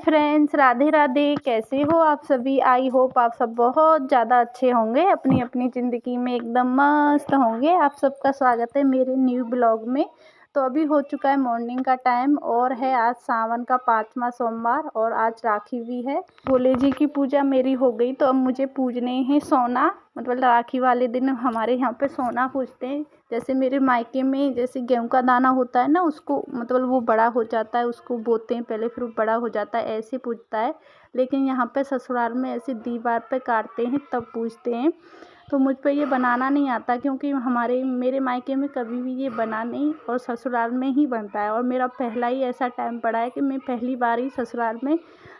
Friends, Radhe Radhe. कैसे हो आप सभी? आई होप आप सब बहुत ज़्यादा अच्छे होंगे, अपनी अपनी ज़िंदगी में एकदम मस्त होंगे। आप सबका स्वागत है मेरे न्यू ब्लॉग में। तो अभी हो चुका है मॉर्निंग का टाइम और है आज सावन का 5वां सोमवार और आज राखी भी है। भोले जी की पूजा मेरी हो गई तो अब मुझे पूजने हैं सोना। मतलब राखी वाले दिन हमारे यहाँ पे सोना पूजते हैं। जैसे मेरे मायके में जैसे गेहूं का दाना होता है ना, उसको मतलब वो बड़ा हो जाता है, उसको बोते हैं पहले, फिर वो बड़ा हो जाता है, ऐसे पूजता है। लेकिन यहाँ पे ससुराल में ऐसे दीवार पे काटते हैं तब पूजते हैं। तो मुझ पे ये बनाना नहीं आता क्योंकि मेरे मायके में कभी भी ये बना नहीं और ससुराल में ही बनता है। और मेरा पहला ही ऐसा टाइम पड़ा है कि मैं पहली बार ही ससुराल में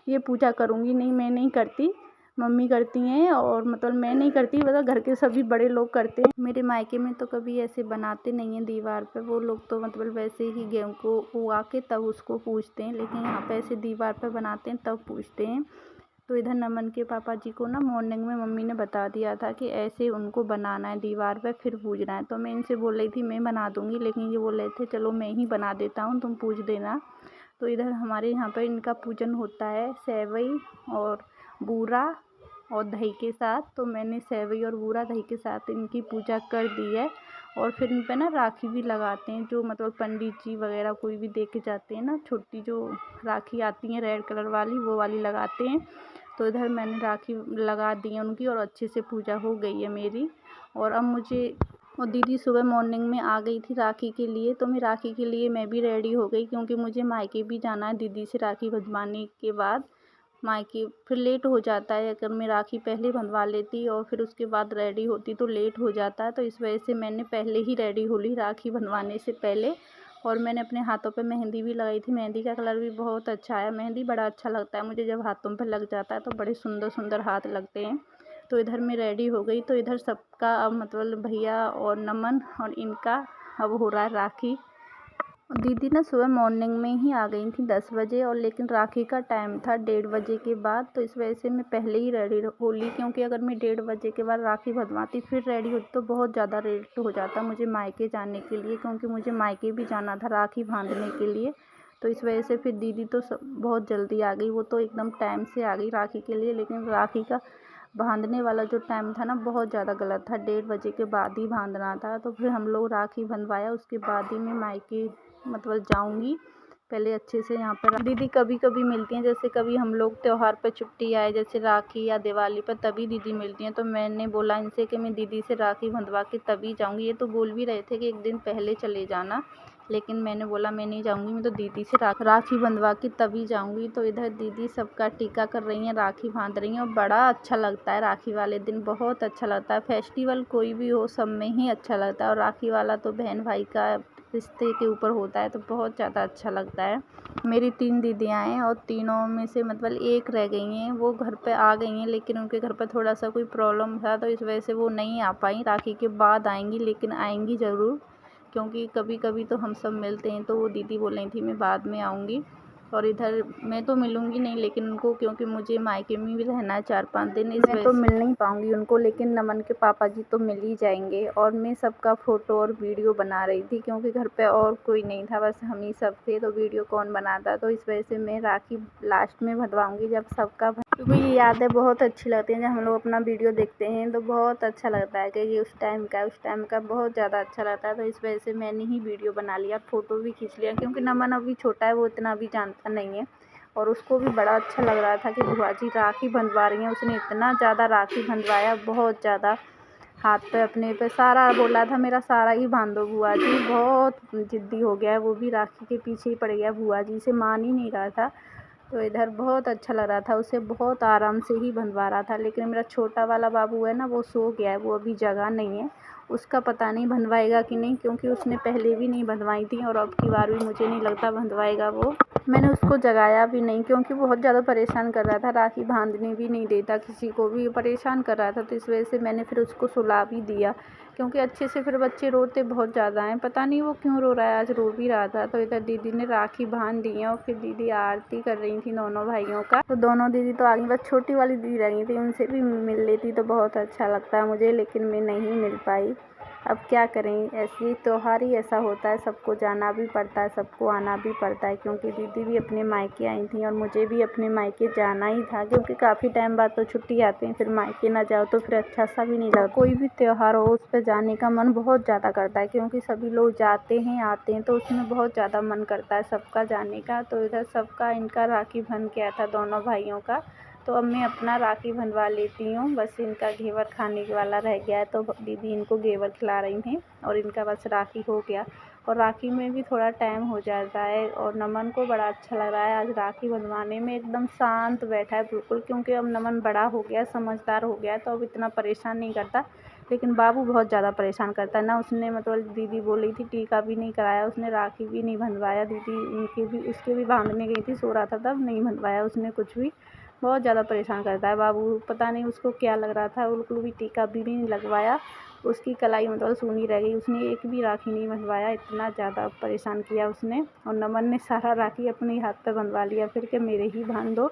ये पूजा करूँगी। नहीं, मैं नहीं करती, मम्मी करती हैं। और मतलब मैं नहीं करती, मतलब घर के सभी बड़े लोग करते हैं। मेरे मायके में तो कभी ऐसे बनाते नहीं हैं दीवार पे, वो लोग तो मतलब वैसे ही गेहूँ को उगा के तब उसको पूजते हैं। लेकिन यहाँ पे ऐसे दीवार पे बनाते हैं तब पूजते हैं। तो इधर नमन के पापा जी को ना मॉर्निंग में मम्मी ने बता दिया था कि ऐसे उनको बनाना है दीवार पे, फिर पूजना है। तो मैं इनसे बोल रही थी मैं बना दूँगी, लेकिन ये बोल रहे थे चलो मैं ही बना देता हूँ, तुम पूज देना। तो इधर हमारे यहाँ पर इनका पूजन होता है सेवई और बूरा और दही के साथ। तो मैंने सेवई और बूरा दही के साथ इनकी पूजा कर दी है। और फिर इन पे ना राखी भी लगाते हैं, जो मतलब पंडित जी वगैरह कोई भी दे के जाते हैं ना, छोटी जो राखी आती हैं रेड कलर वाली, वो वाली लगाते हैं। तो इधर मैंने राखी लगा दी है उनकी और अच्छे से पूजा हो गई है मेरी। और अब और दीदी सुबह मॉर्निंग में आ गई थी राखी के लिए, तो मैं राखी के लिए मैं भी रेडी हो गई क्योंकि मुझे मायके भी जाना है दीदी से राखी बंधवाने के बाद। मायके फिर लेट हो जाता है, अगर मैं राखी पहले बंधवा लेती और फिर उसके बाद रेडी होती तो लेट हो जाता है। तो इस वजह से मैंने पहले ही रेडी हो ली राखी बंधवाने से पहले। और मैंने अपने हाथों पे मेहंदी भी लगाई थी। मेहंदी का कलर भी बहुत अच्छा आया। मेहंदी बड़ा अच्छा लगता है मुझे, जब हाथों पे लग जाता है तो बड़े सुंदर सुंदर हाथ लगते हैं। तो इधर मैं रेडी हो गई। तो इधर सबका अब मतलब भैया और नमन और इनका अब हो रहा है राखी। दीदी ना सुबह मॉर्निंग में ही आ गई थी 10 बजे, और लेकिन राखी का टाइम था 1:30 बजे के बाद। तो इस वजह से मैं पहले ही रेडी हो ली, क्योंकि अगर मैं 1:30 बजे के बाद राखी बंधवाती फिर रेडी होती तो बहुत ज़्यादा लेट हो जाता मुझे मायके जाने के लिए, क्योंकि मुझे मायके भी जाना था राखी बांधने के लिए। तो इस वजह से फिर दीदी तो बहुत जल्दी आ गई, वो तो एकदम टाइम से आ गई राखी के लिए। लेकिन राखी का बांधने वाला जो टाइम था ना बहुत ज़्यादा गलत था, 1:30 बजे के बाद ही बांधना था। तो फिर हम लोग राखी बंधवाया, उसके बाद ही मैं मायके मतलब जाऊंगी। पहले अच्छे से यहाँ पर दीदी कभी कभी मिलती हैं, जैसे कभी हम लोग त्यौहार पर छुट्टी आए जैसे राखी या दिवाली पर, तभी दीदी मिलती हैं। तो मैंने बोला इनसे कि मैं दीदी से राखी बंधवा के तभी जाऊंगी। ये तो बोल भी रहे थे कि एक दिन पहले चले जाना, लेकिन मैंने बोला मैं नहीं जाऊंगी, मैं तो दीदी से राखी बंधवा के तभी जाऊंगी। तो इधर दीदी सबका टीका कर रही हैं, राखी बांध रही हैं, और बड़ा अच्छा लगता है राखी वाले दिन, बहुत अच्छा लगता है। फेस्टिवल कोई भी हो सब में ही अच्छा लगता है, और राखी वाला तो बहन भाई का रिश्ते के ऊपर होता है तो बहुत ज़्यादा अच्छा लगता है। मेरी 3 दीदियाँ हैं और तीनों में से मतलब एक रह गई हैं, वो घर पे आ गई हैं, लेकिन उनके घर पर थोड़ा सा कोई प्रॉब्लम था तो इस वजह से वो नहीं आ पाई। राखी के बाद आएंगी, लेकिन आएंगी ज़रूर, क्योंकि कभी कभी तो हम सब मिलते हैं। तो वो दीदी बोल रही थी मैं बाद में आऊँगी। और इधर मैं तो मिलूँगी नहीं लेकिन उनको, क्योंकि मुझे मायके में भी रहना है 4-5 दिन, इस वजह तो मिल नहीं पाऊँगी उनको। लेकिन नमन के पापा जी तो मिल ही जाएंगे। और मैं सबका फ़ोटो और वीडियो बना रही थी, क्योंकि घर पे और कोई नहीं था, बस हम ही सब थे, तो वीडियो कौन बनाता। तो इस वजह से मैं राखी लास्ट में बंधवाऊँगी जब सबका, क्योंकि ये यादें बहुत अच्छी लगती हैं। जब हम लोग अपना वीडियो देखते हैं तो बहुत अच्छा लगता है कि ये उस टाइम का बहुत ज़्यादा अच्छा लगता है। तो इस वजह से मैंने ही वीडियो बना लिया, फ़ोटो भी खींच लिया, क्योंकि नमन अभी छोटा है, वो इतना भी जानता नहीं है। और उसको भी बड़ा अच्छा लग रहा था कि बुआ जी राखी बंधवा रही हैं। उसने इतना ज़्यादा राखी बंधवाया, बहुत ज़्यादा, हाथ पे अपने पे सारा बोला था मेरा सारा ही बांध दो बुआ जी। बहुत ज़िद्दी हो गया है, वो भी राखी के पीछे ही पड़ गया, बुआ जी से मान ही नहीं रहा था। तो इधर बहुत अच्छा लग रहा था, उसे बहुत आराम से ही बंधवा रहा था। लेकिन मेरा छोटा वाला बाबू है ना, वो सो गया है, वो अभी जगह नहीं है। उसका पता नहीं बंधवाएगा कि नहीं, क्योंकि उसने पहले भी नहीं बंधवाई थी और अब की बार भी मुझे नहीं लगता बंधवाएगा वो। मैंने उसको जगाया भी नहीं, क्योंकि बहुत ज़्यादा परेशान कर रहा था, राखी बांधने भी नहीं देता, किसी को भी परेशान कर रहा था। तो इस वजह से मैंने फिर उसको सुला भी दिया, क्योंकि अच्छे से फिर बच्चे रोते बहुत ज़्यादा हैं, पता नहीं वो क्यों रो रहा है, आज रो भी रहा था। तो इधर दीदी ने राखी बांध दी है और फिर दीदी आरती कर रही थी दोनों भाइयों का। तो दोनों दीदी तो आगे, बस छोटी वाली दीदी रही थी, उनसे भी मिल लेती तो बहुत अच्छा लगता है मुझे, लेकिन मैं नहीं मिल पाई। अब क्या करें, ऐसे त्यौहार ही ऐसा होता है, सबको जाना भी पड़ता है, सबको आना भी पड़ता है। क्योंकि दीदी भी अपने मायके आई थी और मुझे भी अपने मायके जाना ही था, क्योंकि काफ़ी टाइम बाद तो छुट्टी आती है, फिर मायके ना जाओ तो फिर अच्छा सा भी नहीं लगता। कोई भी त्यौहार हो उस पर जाने का मन बहुत ज़्यादा करता है, क्योंकि सभी लोग जाते हैं आते हैं तो उसमें बहुत ज़्यादा मन करता है सबका जाने का। तो इधर सबका इनका राखी बंध गया था दोनों भाइयों का, तो अब मैं अपना राखी बंधवा लेती हूँ। बस इनका घेवर खाने वाला रह गया है, तो दीदी इनको घेवर खिला रही थी और इनका बस राखी हो गया। और राखी में भी थोड़ा टाइम हो जाता है और नमन को बड़ा अच्छा लग रहा है आज राखी बंधवाने में, एकदम शांत बैठा है बिल्कुल। क्योंकि अब नमन बड़ा हो गया, समझदार हो गया है, तो अब इतना परेशान नहीं करता। लेकिन बाबू बहुत ज़्यादा परेशान करता है ना। उसने मतलब दीदी बोल रही थी टीका भी नहीं कराया, उसने राखी भी नहीं बंधवाया। दीदी उनकी भी उसके भी बांधने गई थी, सो रहा था तब, नहीं बंधवाया उसने कुछ भी। बहुत ज़्यादा परेशान करता है बाबू, पता नहीं उसको क्या लग रहा था, बिल्कुल भी टीका भी नहीं लगवाया। उसकी कलाई मतलब सूनी रह गई, उसने एक भी राखी नहीं बंधवाया, इतना ज़्यादा परेशान किया उसने। और नमन ने सारा राखी अपने हाथ पे बंधवा लिया फिर के मेरे ही बांध दो।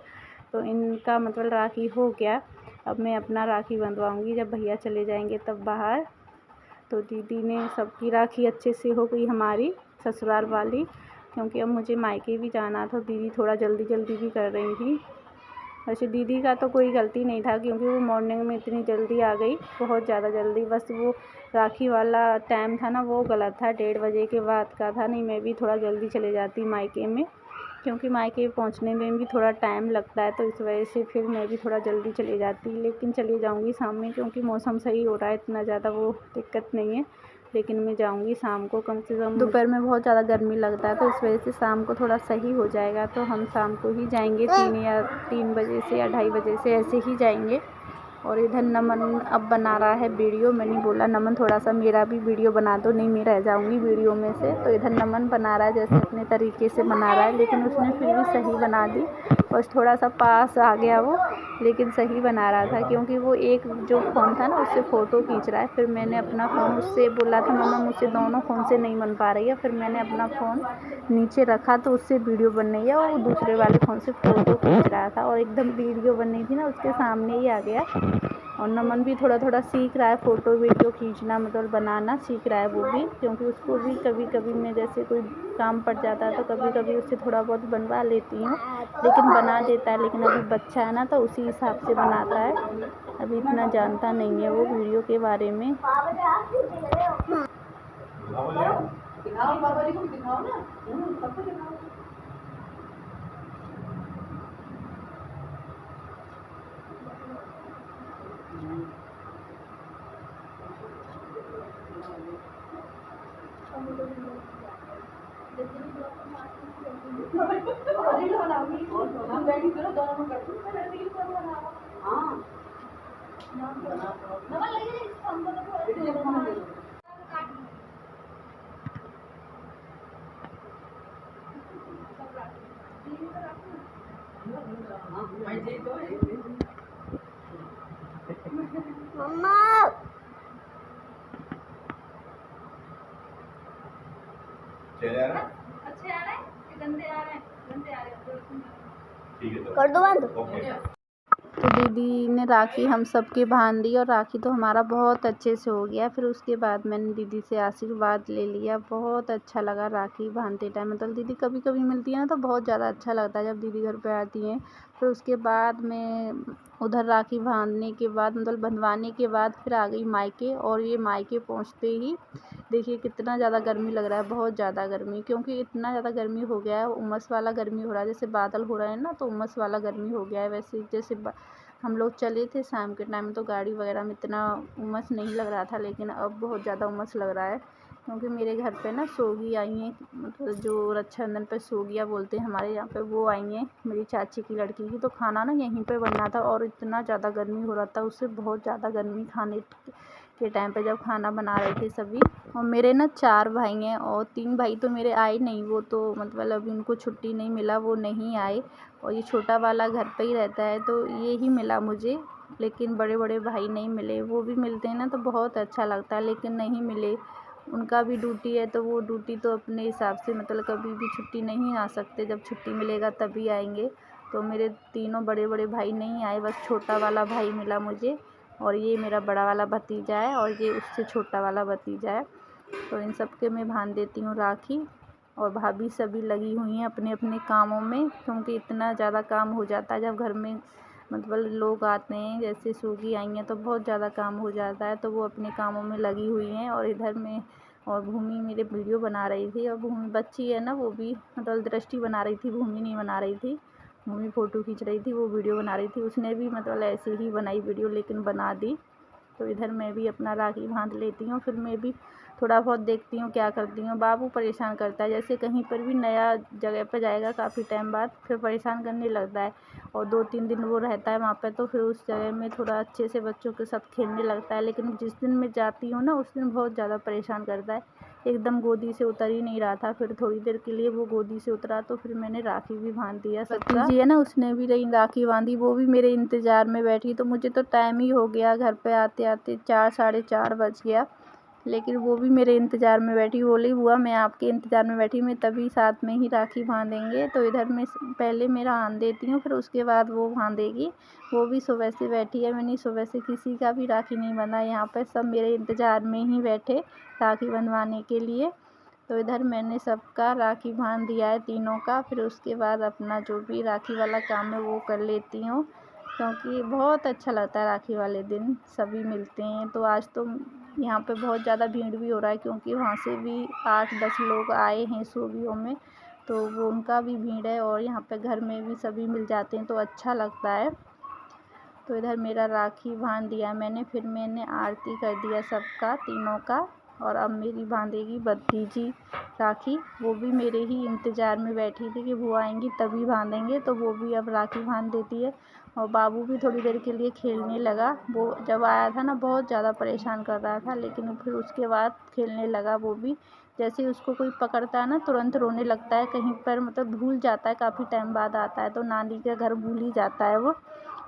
तो इनका मतलब राखी हो गया। अब मैं अपना राखी बंधवाऊँगी जब भैया चले जाएंगे तब बाहर। तो दीदी ने सबकी राखी अच्छे से हो गई हमारी ससुराल वाली, क्योंकि अब मुझे मायके भी जाना था। दीदी थोड़ा जल्दी जल्दी भी कर रही थी। वैसे दीदी का तो कोई गलती नहीं था, क्योंकि वो मॉर्निंग में इतनी जल्दी आ गई, बहुत ज़्यादा जल्दी। बस वो राखी वाला टाइम था ना, वो गलत था, 1:30 बजे के बाद का था। नहीं मैं भी थोड़ा जल्दी चले जाती मायके में, क्योंकि मायके पहुंचने में भी थोड़ा टाइम लगता है, तो इस वजह से फिर मैं भी थोड़ा जल्दी चले जाती। लेकिन चली जाऊंगी शाम में, क्योंकि मौसम सही हो रहा है, इतना ज़्यादा वो दिक्कत नहीं है। लेकिन मैं जाऊंगी शाम को, कम से कम दोपहर में बहुत ज़्यादा गर्मी लगता है, तो इस वजह से शाम को थोड़ा सही हो जाएगा। तो हम शाम को ही जाएंगे, 3 बजे से या 2:30 बजे से ऐसे ही जाएंगे। और इधर नमन अब बना रहा है वीडियो। मैंने बोला नमन थोड़ा सा मेरा भी वीडियो बना दो, नहीं मैं रह जाऊंगी वीडियो में से। तो इधर नमन बना रहा है, जैसे अपने तरीके से बना रहा है, लेकिन उसने फिर भी सही बना दी। बस थोड़ा सा पास आ गया वो, लेकिन सही बना रहा था। क्योंकि वो एक जो फ़ोन था ना उससे फ़ोटो खींच रहा है, फिर मैंने अपना फ़ोन उससे बोला था मम्मा मुझसे दोनों फ़ोन से नहीं बन पा रही है, फिर मैंने अपना फ़ोन नीचे रखा तो उससे वीडियो बन रही है, और वो दूसरे वाले फ़ोन से फ़ोटो खींच रहा था, और एकदम वीडियो बन रही थी ना उसके सामने ही आ गया। और नमन भी थोड़ा थोड़ा सीख रहा है, फ़ोटो वीडियो खींचना मतलब बनाना सीख रहा है वो भी। क्योंकि उसको भी कभी कभी मैं जैसे कोई काम पड़ जाता है तो कभी कभी उससे थोड़ा बहुत बनवा लेती हूँ, लेकिन बना देता है। लेकिन अभी बच्चा है ना, तो उसी हिसाब से बनाता है, अभी इतना जानता नहीं है वो वीडियो के बारे में। मम्मा अच्छे आ रहे हैं, गंदे आ रहे हैं, गंदे आ रहे हैं, ठीक है कर दो बंद। तो दीदी ने राखी हम सबके बांध दी, और राखी तो हमारा बहुत अच्छे से हो गया। फिर उसके बाद मैंने दीदी से आशीर्वाद ले लिया, बहुत अच्छा लगा राखी बांधते टाइम। मतलब दीदी कभी कभी मिलती है ना, तो बहुत ज़्यादा अच्छा लगता है जब दीदी घर पे आती हैं। फिर उसके बाद मैं उधर राखी बांधने के बाद मतलब बंधवाने के बाद फिर आ गई मायके। और ये मायके पहुँचते ही देखिए कितना ज़्यादा गर्मी लग रहा है, बहुत ज़्यादा गर्मी। क्योंकि इतना ज़्यादा गर्मी हो गया है, उमस वाला गर्मी हो रहा है, जैसे बादल हो रहे हैं ना, तो उमस वाला गर्मी हो गया है। वैसे जैसे हम लोग चले थे शाम के टाइम, तो गाड़ी वगैरह में इतना उमस नहीं लग रहा था, लेकिन अब बहुत ज़्यादा उमस लग रहा है। क्योंकि मेरे घर पे ना सोगी आई हैं, मतलब जो रक्षाबंधन पे सोगिया बोलते हैं हमारे यहाँ पे, वो आई हैं मेरी चाची की लड़की की। तो खाना ना यहीं पे बनना था, और इतना ज़्यादा गर्मी हो रहा था, उससे बहुत ज़्यादा गर्मी खाने के टाइम पे जब खाना बना रहे थे सभी। और मेरे ना 4 भाई हैं, और 3 भाई तो मेरे आए नहीं, वो तो मतलब अभी उनको छुट्टी नहीं मिला, वो नहीं आए। और ये छोटा वाला घर पे ही रहता है, तो ये ही मिला मुझे। लेकिन बड़े बड़े भाई नहीं मिले, वो भी मिलते हैं ना तो बहुत अच्छा लगता है, लेकिन नहीं मिले। उनका भी ड्यूटी है, तो वो ड्यूटी तो अपने हिसाब से मतलब कभी भी छुट्टी नहीं आ सकते, जब छुट्टी मिलेगा तभी आएंगे। तो मेरे तीनों बड़े बड़े भाई नहीं आए, बस छोटा वाला भाई मिला मुझे। और ये मेरा बड़ा वाला भतीजा है और ये उससे छोटा वाला भतीजा है। तो इन सब के मैं बांध देती हूँ राखी। और भाभी सभी लगी हुई हैं अपने अपने कामों में, क्योंकि इतना ज़्यादा काम हो जाता है जब घर में मतलब लोग आते हैं, जैसे सूगी आई हैं तो बहुत ज़्यादा काम हो जाता है। तो वो अपने कामों में लगी हुई हैं और इधर में और भूमि मेरे वीडियो बना रही थी। और भूमि बच्ची है ना, वो भी मतलब दृष्टि बना रही थी, भूमि नहीं बना रही थी। भूमि फ़ोटो खींच रही थी, वो वीडियो बना रही थी। उसने भी मतलब ऐसे ही बनाई वीडियो, लेकिन बना दी। तो इधर मैं भी अपना राखी बांध लेती हूँ। फिर मैं भी थोड़ा बहुत देखती हूँ क्या करती हूँ। बाबू परेशान करता है, जैसे कहीं पर भी नया जगह पर जाएगा काफ़ी टाइम बाद फिर परेशान करने लगता है। और 2-3 दिन वो रहता है वहाँ पे, तो फिर उस जगह में थोड़ा अच्छे से बच्चों के साथ खेलने लगता है। लेकिन जिस दिन मैं जाती हूँ ना, उस दिन बहुत ज़्यादा परेशान करता है। एकदम गोदी से उतर ही नहीं रहा था। फिर थोड़ी देर के लिए वो गोदी से उतरा तो फिर मैंने राखी भी बांध दिया सबका। जी है ना, उसने भी रही राखी बांधी, वो भी मेरे इंतज़ार में बैठी। तो मुझे तो टाइम ही हो गया घर पे आते आते, 4 साढ़े 4 बज गया। लेकिन वो भी मेरे इंतज़ार में बैठी, बोली बुआ मैं आपके इंतज़ार में बैठी, मैं तभी साथ में ही राखी बांधेंगे। तो इधर मैं पहले मेरा बांध देती हूँ, फिर उसके बाद वो बांधेगी। वो भी सुबह से बैठी है, मैंने सुबह से किसी का भी राखी नहीं बंधा। यहाँ पर सब मेरे इंतज़ार में ही बैठे राखी बंधवाने के लिए। तो इधर मैंने सबका राखी बांध दिया है, तीनों का। फिर उसके बाद अपना जो भी राखी वाला काम है वो कर लेती हूँ, क्योंकि बहुत अच्छा लगता है राखी वाले दिन सभी मिलते हैं। तो आज तो यहाँ पे बहुत ज़्यादा भीड़ भी हो रहा है, क्योंकि वहाँ से भी 8-10 लोग आए हैं सूगियों में, तो वो उनका भी भीड़ है। और यहाँ पे घर में भी सभी मिल जाते हैं तो अच्छा लगता है। तो इधर मेरा राखी बांध दिया मैंने, फिर मैंने आरती कर दिया सबका, तीनों का। और अब मेरी बांधेगी भतीजी राखी, वो भी मेरे ही इंतज़ार में बैठी थी कि वो आएंगी तभी बांधेंगे। तो वो भी अब राखी बांध देती है। और बाबू भी थोड़ी देर के लिए खेलने लगा। वो जब आया था ना बहुत ज़्यादा परेशान कर रहा था, लेकिन फिर उसके बाद खेलने लगा वो भी। जैसे ही उसको कोई पकड़ता है ना, तुरंत रोने लगता है। कहीं पर मतलब भूल जाता है, काफ़ी टाइम बाद आता है तो नानी के घर भूल ही जाता है वो।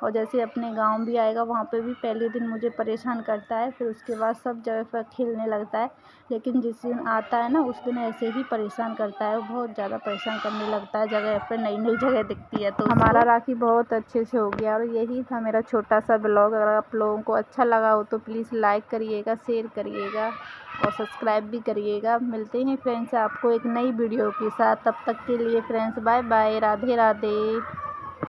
और जैसे अपने गांव भी आएगा, वहाँ पे भी पहले दिन मुझे परेशान करता है, फिर उसके बाद सब जगह पर खेलने लगता है। लेकिन जिस दिन आता है ना, उस दिन ऐसे ही परेशान करता है, वो बहुत ज़्यादा परेशान करने लगता है। जगह पर नई नई जगह दिखती है तो हमारा राखी बहुत अच्छे से हो गया। और यही था मेरा छोटा सा ब्लॉग। अगर आप लोगों को अच्छा लगा हो तो प्लीज़ लाइक करिएगा, शेयर करिएगा और सब्सक्राइब भी करिएगा। मिलते हैं फ्रेंड्स आपको एक नई वीडियो के साथ, तब तक के लिए friends bye bye, Radhe Radhe.